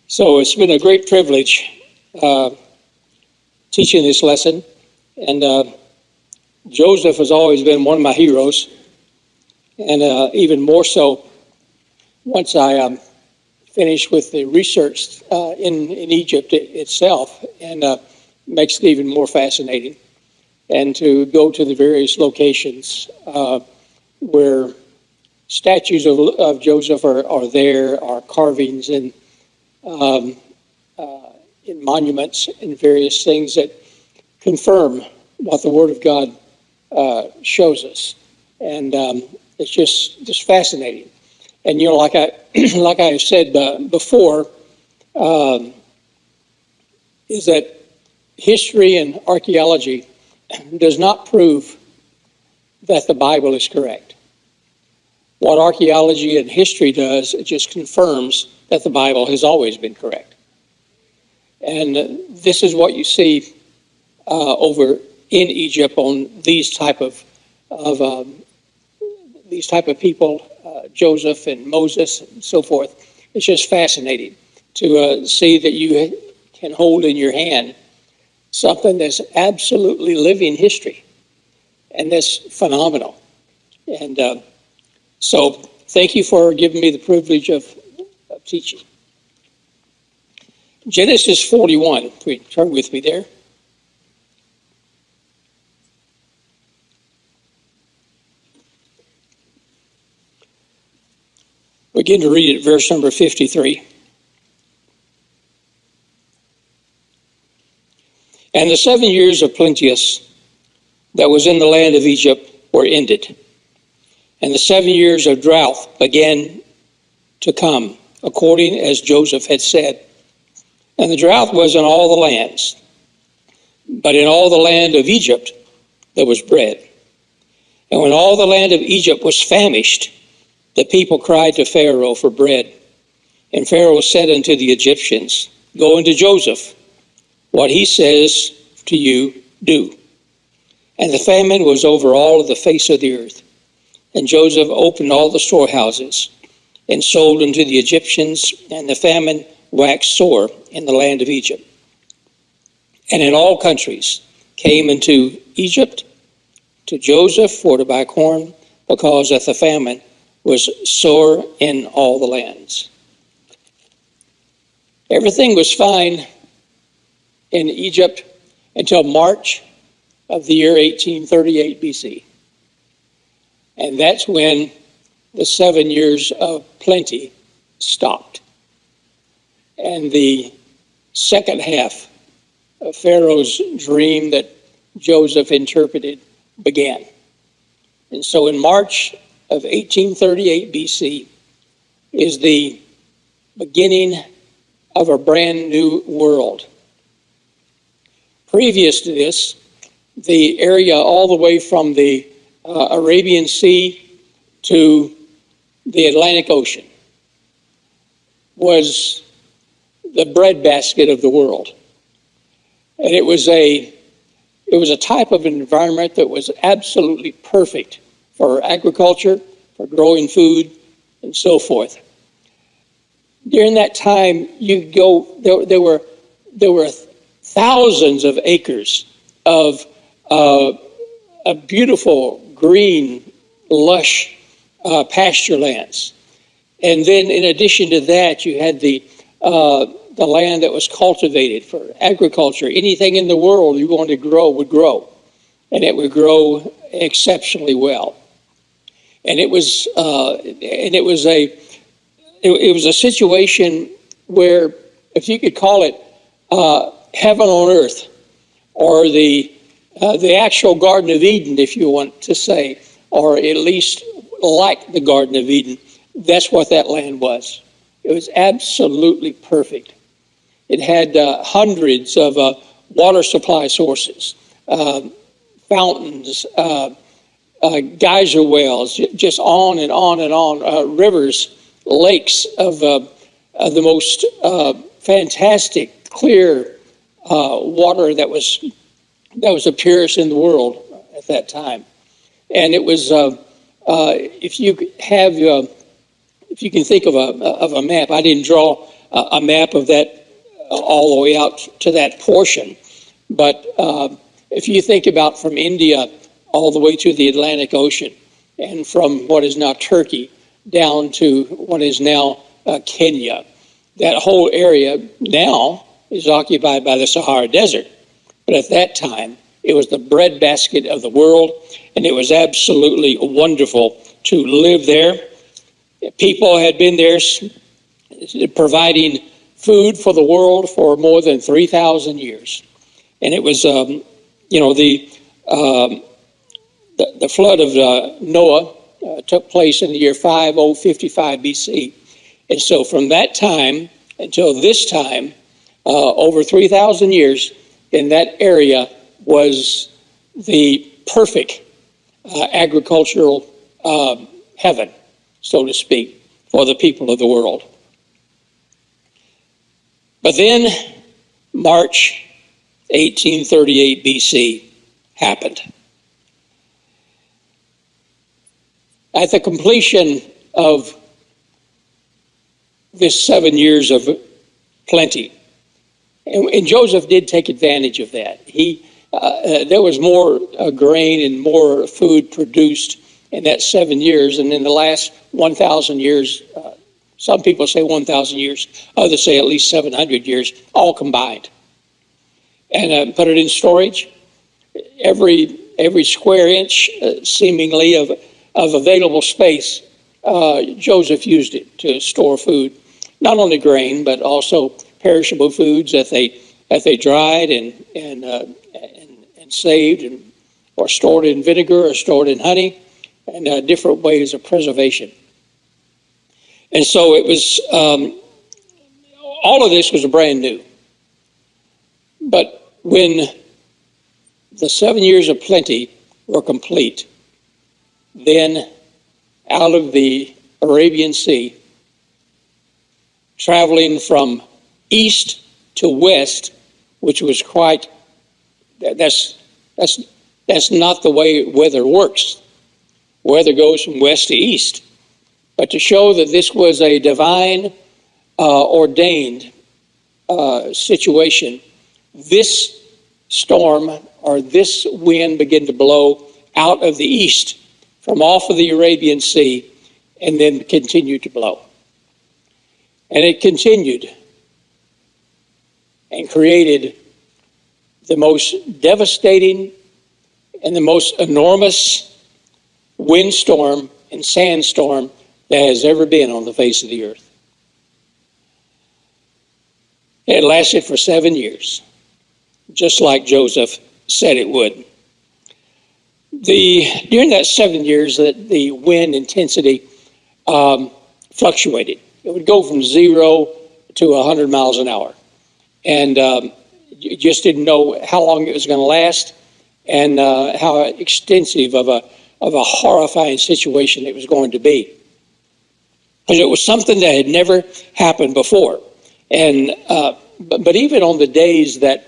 So it's been a great privilege teaching this lesson. And Joseph has always been one of my heroes. And even more so once I finished with the research in Egypt itself, and makes it even more fascinating. And to go to the various locations where statues of Joseph are there, are carvings and in monuments and various things that confirm what the Word of God shows us. And it's just fascinating. And like I said before, is that history and archaeology does not prove that the Bible is correct. What archaeology and history does, it just confirms that the Bible has always been correct. And this is what you see over in Egypt on these type of people, Joseph and Moses and so forth. It's just fascinating to see that you can hold in your hand something that's absolutely living history, and that's phenomenal. And so thank you for giving me the privilege of teaching. Genesis 41, please turn with me there. Begin to read at verse number 53. And the 7 years of plenteous that was in the land of Egypt were ended, and the 7 years of drought began to come, according as Joseph had said. And the drought was in all the lands, but in all the land of Egypt there was bread. And when all the land of Egypt was famished, the people cried to Pharaoh for bread. And Pharaoh said unto the Egyptians, Go unto Joseph, what he says to you, do. And the famine was over all of the face of the earth. And Joseph opened all the storehouses and sold unto the Egyptians, and the famine waxed sore in the land of Egypt. And in all countries came into Egypt to Joseph for to buy corn, because that the famine was sore in all the lands. Everything was fine in Egypt until March of the year 1838 BC. And that's when the 7 years of plenty stopped. And the second half of Pharaoh's dream that Joseph interpreted began. And so in March of 1838 BC is the beginning of a brand new world. Previous to this, the area all the way from the Arabian Sea to the Atlantic Ocean was the breadbasket of the world. And it was a type of environment that was absolutely perfect for agriculture, for growing food, and so forth. During that time, there were thousands of acres of a beautiful, green, lush pasture lands. And then in addition to that, you had the land that was cultivated for agriculture. Anything in the world you wanted to grow would grow, and it would grow exceptionally well. And it was a situation where, if you could call it heaven on earth, or the actual Garden of Eden, if you want to say, or at least like the Garden of Eden, that's what that land was. It was absolutely perfect. It had hundreds of water supply sources, fountains, geyser wells, just on and on and on, rivers, lakes of the most fantastic, clear water that was the purest in the world at that time. And it was, if you can think of a map, I didn't draw a map of that all the way out to that portion. But if you think about from India all the way to the Atlantic Ocean, and from what is now Turkey down to what is now Kenya, that whole area now is occupied by the Sahara Desert. But at that time, it was the breadbasket of the world, and it was absolutely wonderful to live there. People had been there providing food for the world for more than 3,000 years. And it was, the flood of Noah took place in the year 5055 BC. And so from that time until this time, over 3,000 years, in that area was the perfect agricultural heaven, so to speak, for the people of the world. But then March 1838 BC happened. At the completion of this 7 years of plenty, and Joseph did take advantage of that. There was more grain and more food produced in that 7 years, and in the last 1,000 years, some people say 1,000 years, others say at least 700 years, all combined. And put it in storage. Every square inch, seemingly, of available space, Joseph used it to store food, not only grain, but also perishable foods that they dried and saved, or stored in vinegar, or stored in honey, and different ways of preservation. And so it was, all of this was brand new. But when the 7 years of plenty were complete, then out of the Arabian Sea, traveling from east to west, which was that's not the way weather works. Weather goes from west to east. But to show that this was a divine ordained situation, this storm or this wind began to blow out of the east from off of the Arabian Sea and then continued to blow. And it continued and created the most devastating and the most enormous windstorm and sandstorm that has ever been on the face of the earth. It lasted for 7 years, just like Joseph said it would. During that 7 years, the wind intensity fluctuated. It would go from 0 to 100 miles an hour. And you just didn't know how long it was going to last and how extensive of a horrifying situation it was going to be. Because it was something that had never happened before. And but even on the days that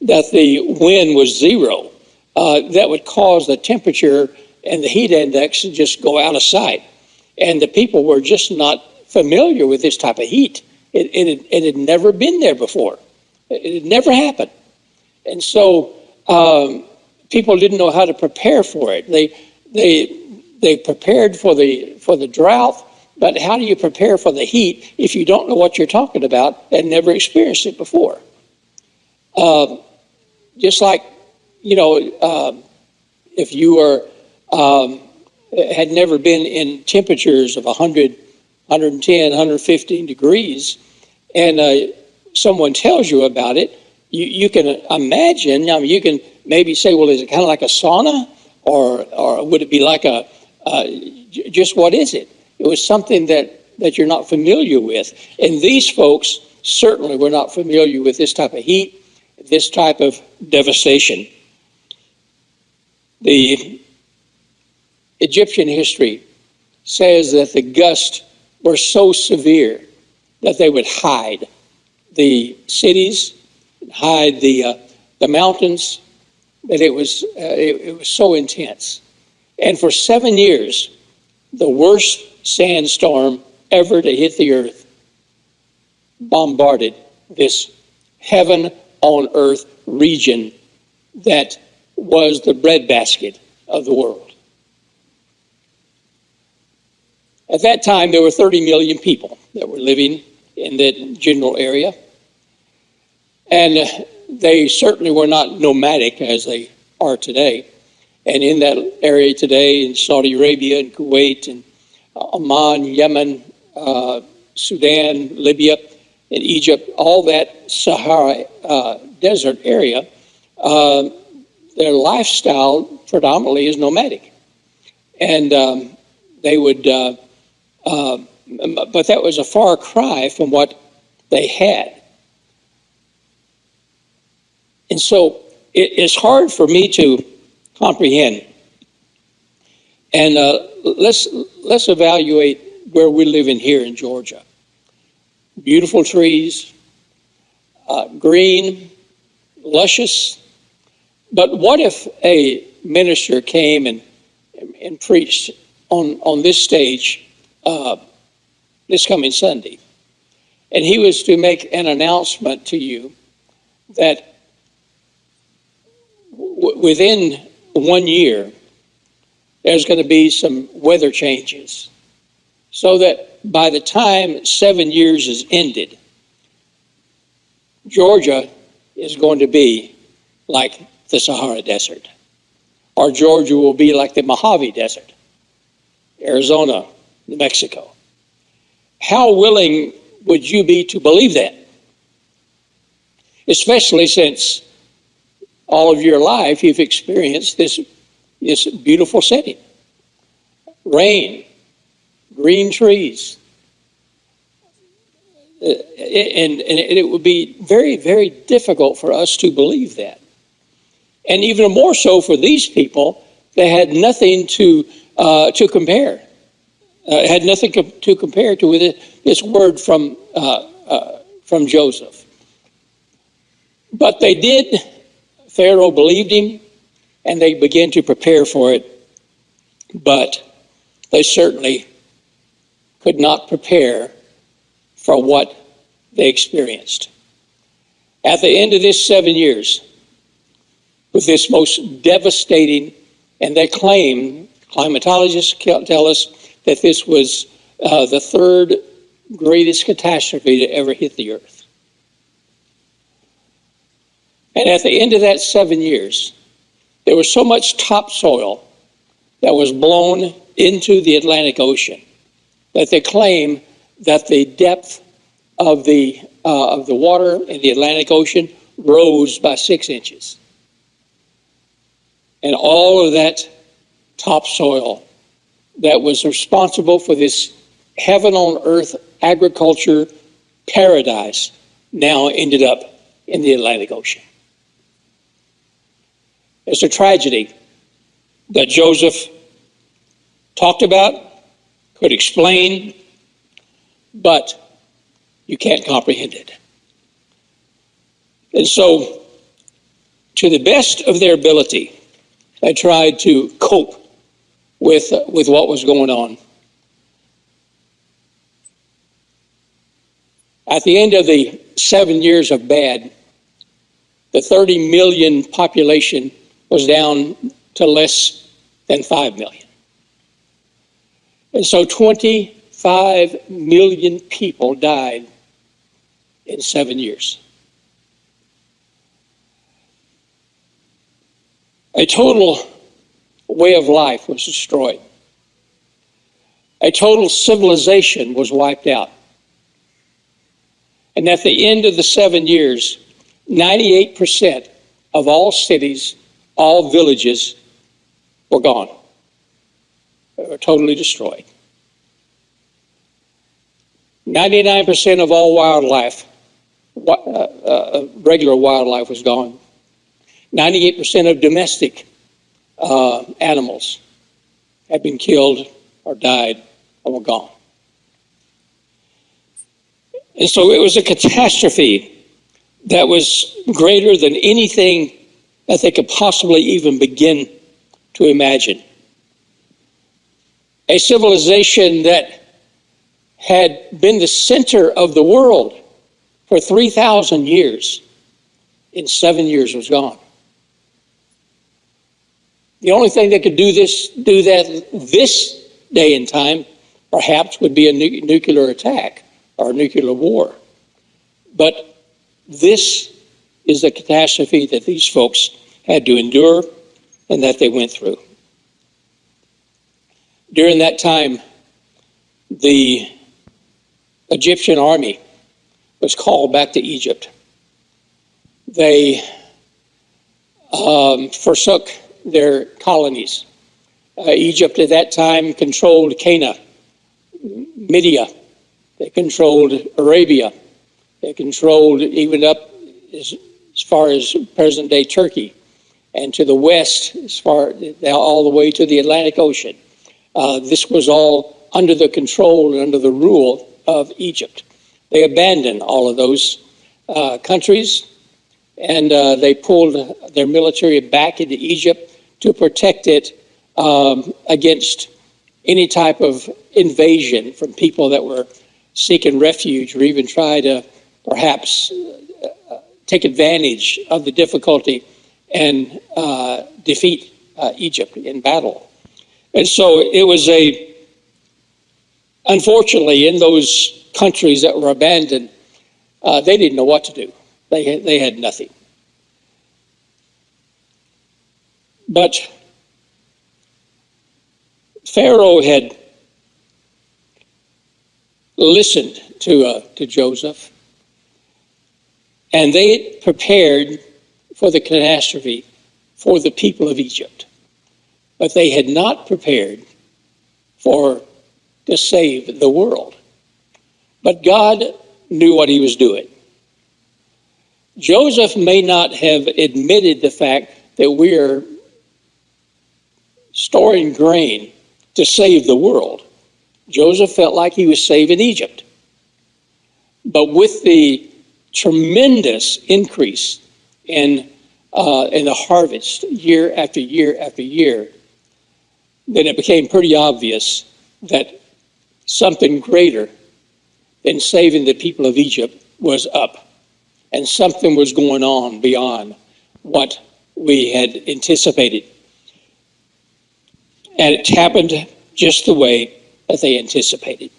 the wind was 0, that would cause the temperature and the heat index to just go out of sight. And the people were just not familiar with this type of heat. It had never been there before. It had never happened. And so people didn't know how to prepare for it. They prepared for the drought, but how do you prepare for the heat if you don't know what you're talking about and never experienced it before? Just like, if you had never been in temperatures of 100, 110, 115 degrees, and someone tells you about it, you can imagine, you can maybe say, well, is it kind of like a sauna? Or would it be like just what is it? It was something that you're not familiar with. And these folks certainly were not familiar with this type of heat, this type of devastation. The Egyptian history says that the gusts were so severe that they would hide the cities, hide the mountains, that it was so intense. And for 7 years, the worst sandstorm ever to hit the earth bombarded this heaven on earth region that was the breadbasket of the world. At that time, there were 30 million people that were living in that general area. And they certainly were not nomadic as they are today. And in that area today, in Saudi Arabia and Kuwait and Oman, Yemen, Sudan, Libya, and Egypt, all that Sahara desert area, their lifestyle predominantly is nomadic. And they would, but that was a far cry from what they had. And so it's hard for me to comprehend. And let's evaluate where we live in here in Georgia. Beautiful trees, green, luscious. But what if a minister came and preached on this stage this coming Sunday, and he was to make an announcement to you that within 1 year, there's going to be some weather changes, so that by the time 7 years is ended, Georgia is going to be like the Sahara Desert, or Georgia will be like the Mojave Desert, Arizona, New Mexico. How willing would you be to believe that? Especially since all of your life you've experienced this beautiful setting. Rain, green trees. And it would be very, very difficult for us to believe that. And even more so for these people, they had nothing to compare. Had nothing to compare to with this word from Joseph. But they did. Pharaoh believed him, and they began to prepare for it. But they certainly could not prepare for what they experienced. At the end of this 7 years, with this most devastating, and they claim, climatologists tell us that this was the third greatest catastrophe to ever hit the earth. And at the end of that 7 years, there was so much topsoil that was blown into the Atlantic Ocean that they claim that the depth of the water in the Atlantic Ocean rose by 6 inches. And all of that topsoil that was responsible for this heaven on earth agriculture paradise now ended up in the Atlantic Ocean. It's a tragedy that Joseph talked about, could explain, but you can't comprehend it. And so, to the best of their ability, they tried to cope with what was going on. At the end of the 7 years of bad, the 30 million population was down to less than 5 million. And so 25 million people died in 7 years. A total way of life was destroyed. A total civilization was wiped out. And at the end of the 7 years, 98% of all cities, all villages were gone. They were totally destroyed. 99% of all wildlife, regular wildlife was gone. 98% of domestic animals had been killed or died or were gone. And so it was a catastrophe that was greater than anything that they could possibly even begin to imagine. A civilization that had been the center of the world for 3,000 years, in 7 years was gone. The only thing that could do that this day and time, perhaps, would be a nuclear attack or a nuclear war. But this is the catastrophe that these folks had to endure and that they went through. During that time, the Egyptian army was called back to Egypt. They forsook their colonies. Egypt at that time controlled Cana, Media. They controlled Arabia. They controlled even up as far as present-day Turkey, and to the west, as far all the way to the Atlantic Ocean. This was all under the control and under the rule of Egypt. They abandoned all of those countries, and they pulled their military back into Egypt to protect it against any type of invasion from people that were seeking refuge or even try to perhaps take advantage of the difficulty and defeat Egypt in battle. And so it was unfortunately, in those countries that were abandoned, they didn't know what to do. They had nothing. But Pharaoh had listened to Joseph, and they prepared for the catastrophe for the people of Egypt. But they had not prepared to save the world. But God knew what he was doing. Joseph may not have admitted the fact that we are storing grain to save the world. Joseph felt like he was saving Egypt. But with the tremendous increase in the harvest year after year after year, then it became pretty obvious that something greater than saving the people of Egypt was up. And something was going on beyond what we had anticipated. And it happened just the way that they anticipated.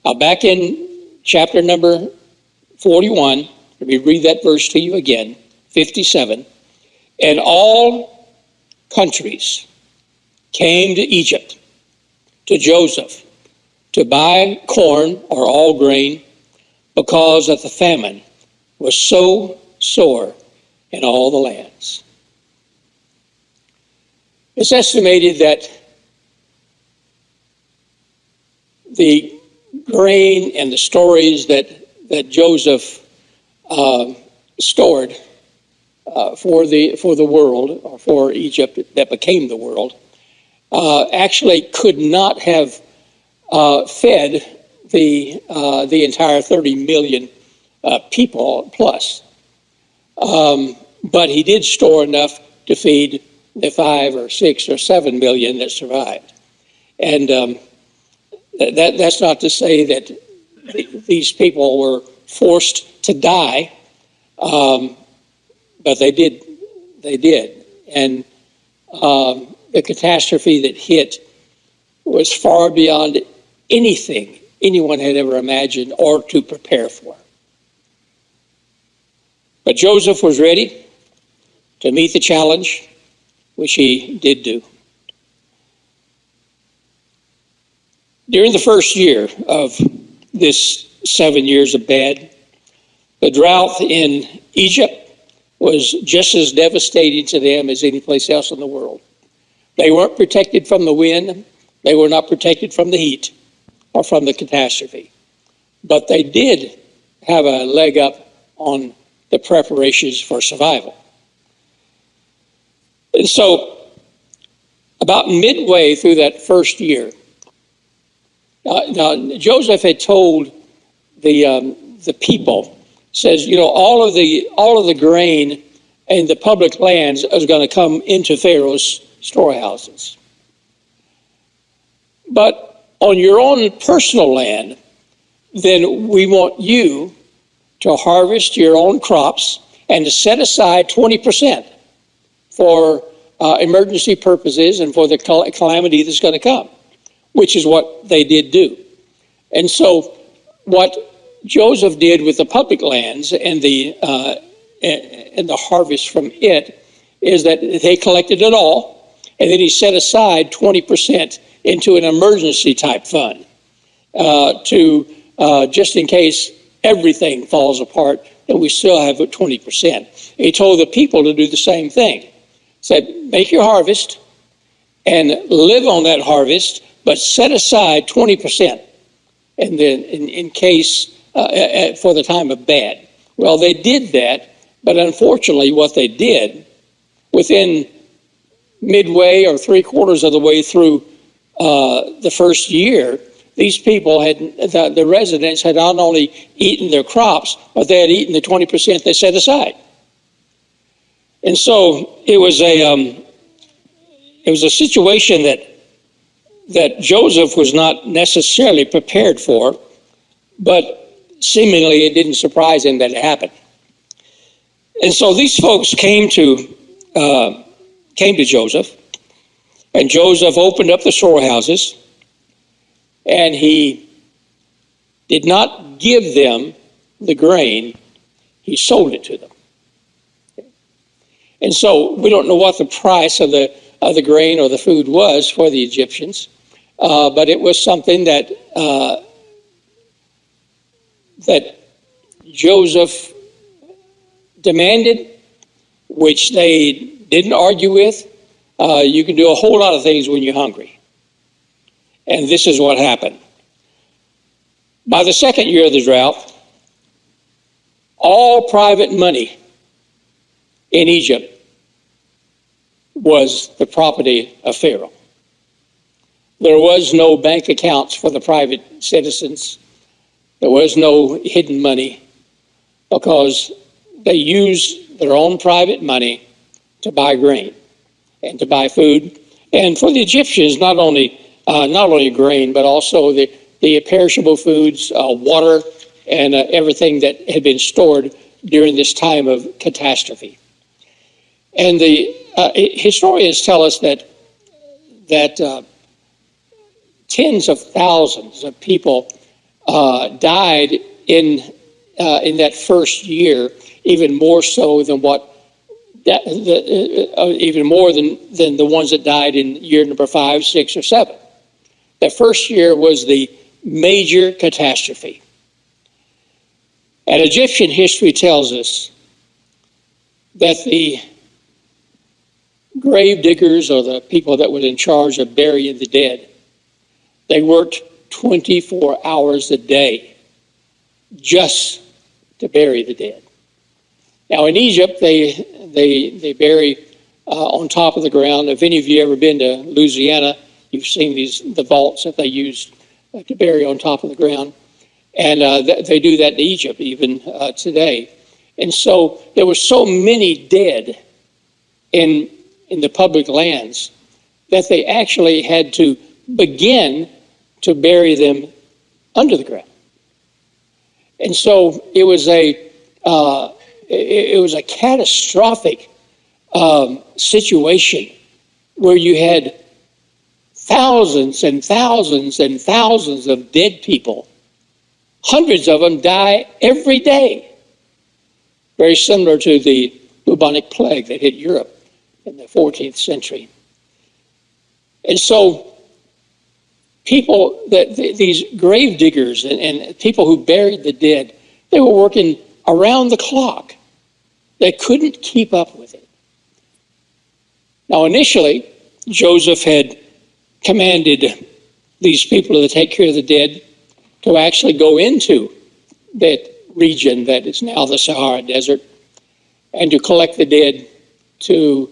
Now, back in chapter number 41, let me read that verse to you again, 57. And all countries came to Egypt, to Joseph, to buy corn or all grain, because of the famine was so sore in all the lands. It's estimated that the grain and the stories that Joseph stored for the world, or for Egypt that became the world, actually could not have fed the entire 30 million people plus. But he did store enough to feed the 5 or 6 or 7 million that survived. And that's not to say that these people were forced to die, but they did. And the catastrophe that hit was far beyond anything anyone had ever imagined or to prepare for. But Joseph was ready to meet the challenge, which he did do. During the first year of this 7 years of bad, the drought in Egypt was just as devastating to them as any place else in the world. They weren't protected from the wind. They were not protected from the heat or from the catastrophe. But they did have a leg up on the preparations for survival. And so, about midway through that first year, now Joseph had told the people, says, all of the grain in the public lands is going to come into Pharaoh's storehouses. But on your own personal land, then we want you to harvest your own crops and to set aside 20% for emergency purposes and for the calamity that's going to come, which is what they did do. And so what Joseph did with the public lands and the harvest from it is that they collected it all, and then he set aside 20% into an emergency type fund to just in case everything falls apart, and we still have 20%. He told the people to do the same thing. Said, make your harvest and live on that harvest, but set aside 20%, and then in case for the time of bad. Well, they did that, but unfortunately, what they did within midway or 3/4 of the way through the first year, these people had, the residents had not only eaten their crops, but they had eaten the 20% they set aside. And so it was a situation that Joseph was not necessarily prepared for, but seemingly it didn't surprise him that it happened. And so these folks came to Joseph, and Joseph opened up the storehouses, and he did not give them the grain, he sold it to them. And so we don't know what the price of the grain or the food was for the Egyptians, but it was something that Joseph demanded, which they didn't argue with. You can do a whole lot of things when you're hungry. And this is what happened. By the second year of the drought, all private money in Egypt was the property of Pharaoh. There was no bank accounts for the private citizens. There was no hidden money because they used their own private money to buy grain and to buy food. And for the Egyptians, not only grain, but also the perishable foods, water, and everything that had been stored during this time of catastrophe. And the historians tell us that tens of thousands of people died in that first year, even more so than even more than the ones that died in year number 5, 6, or 7. That first year was the major catastrophe. And Egyptian history tells us that the grave diggers, or the people that were in charge of burying the dead, they worked 24 hours a day just to bury the dead. Now in Egypt, they bury on top of the ground. If any of you ever been to Louisiana, you've seen the vaults that they use to bury on top of the ground. And they do that in Egypt even today. And so there were so many dead in the public lands that they actually had to begin to bury them under the ground. And so it was a catastrophic situation where you had thousands and thousands and thousands of dead people. Hundreds of them die every day. Very similar to the bubonic plague that hit Europe in the 14th century. And so people, these grave diggers and people who buried the dead, they were working around the clock. They couldn't keep up with it. Now initially, Joseph had commanded these people to take care of the dead to actually go into that region that is now the Sahara Desert and to collect the dead, to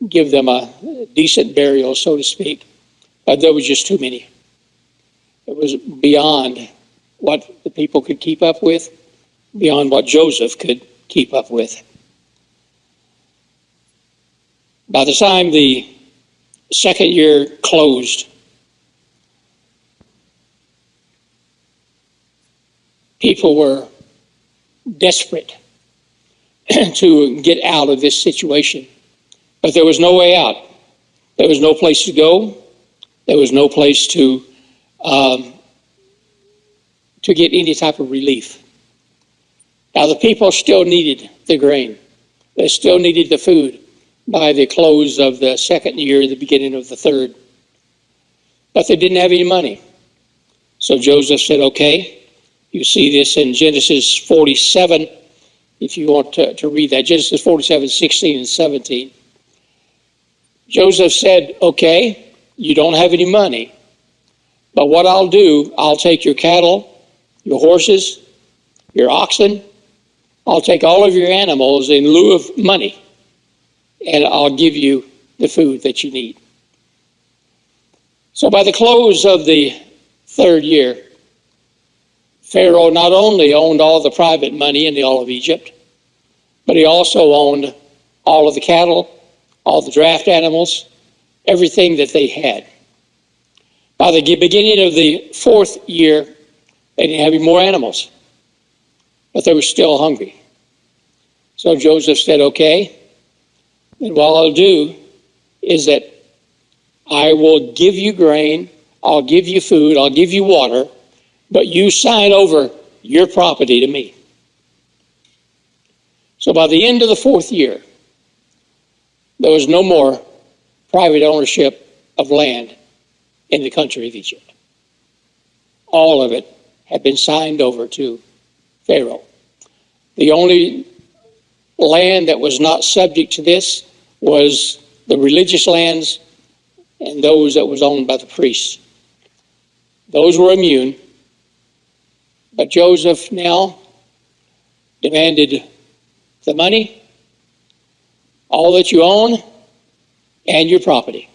give them a decent burial, so to speak. But there was just too many. It was beyond what the people could keep up with, beyond what Joseph could keep up with. By the time the second year closed, people were desperate to get out of this situation. But there was no way out. There was no place to go. There was no place to get any type of relief. Now the people still needed the grain. They still needed the food by the close of the second year, the beginning of the third. But they didn't have any money. So Joseph said, okay, you see this in Genesis 47, if you want to read that, Genesis 47, 16 and 17. Joseph said, okay, you don't have any money, but what I'll do, I'll take your cattle, your horses, your oxen, I'll take all of your animals in lieu of money, and I'll give you the food that you need. So by the close of the third year, Pharaoh not only owned all the private money in all of Egypt, but he also owned all of the cattle, all the draft animals, everything that they had. By the beginning of the fourth year, they didn't have any more animals, but they were still hungry. So Joseph said, okay, then what I'll do is that I will give you grain, I'll give you food, I'll give you water, but you sign over your property to me. So by the end of the fourth year, there was no more private ownership of land in the country of Egypt. All of it had been signed over to Pharaoh. The only land that was not subject to this was the religious lands and those that was owned by the priests. Those were immune, but Joseph now demanded the money, all that you own, and your property.